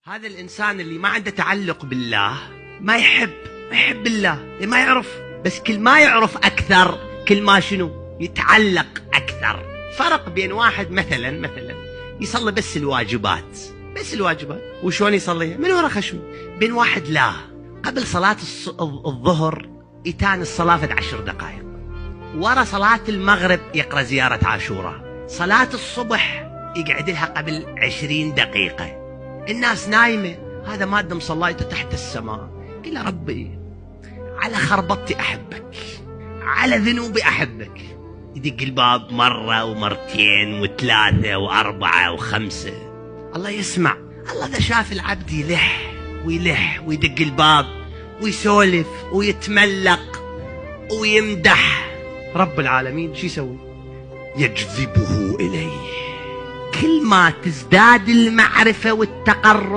هذا الإنسان اللي ما عنده تعلق بالله ما يحب الله، ما يعرف. بس كل ما يعرف أكثر كل ما شنو يتعلق أكثر. فرق بين واحد مثلا يصلي بس الواجبات وشون يصليها من وراء خشمه، بين واحد لا قبل صلاة الظهر يتان الصلاة في 10 دقائق، ورا صلاة المغرب يقرأ زيارة عاشوراء، صلاة الصبح يقعد لها قبل 20 دقيقة. الناس نايمة، هذا ما دام صليته تحت السماء. قل له ربي على خربطتي أحبك، على ذنوبي أحبك. يدق الباب مرة ومرتين وثلاثة وأربعة وخمسة، الله يسمع. الله إذا شاف العبد يلح ويدق الباب ويسولف ويتملق ويمدح رب العالمين، شو يسوي؟ يجذبه إليه. كل ما تزداد المعرفة والتقرب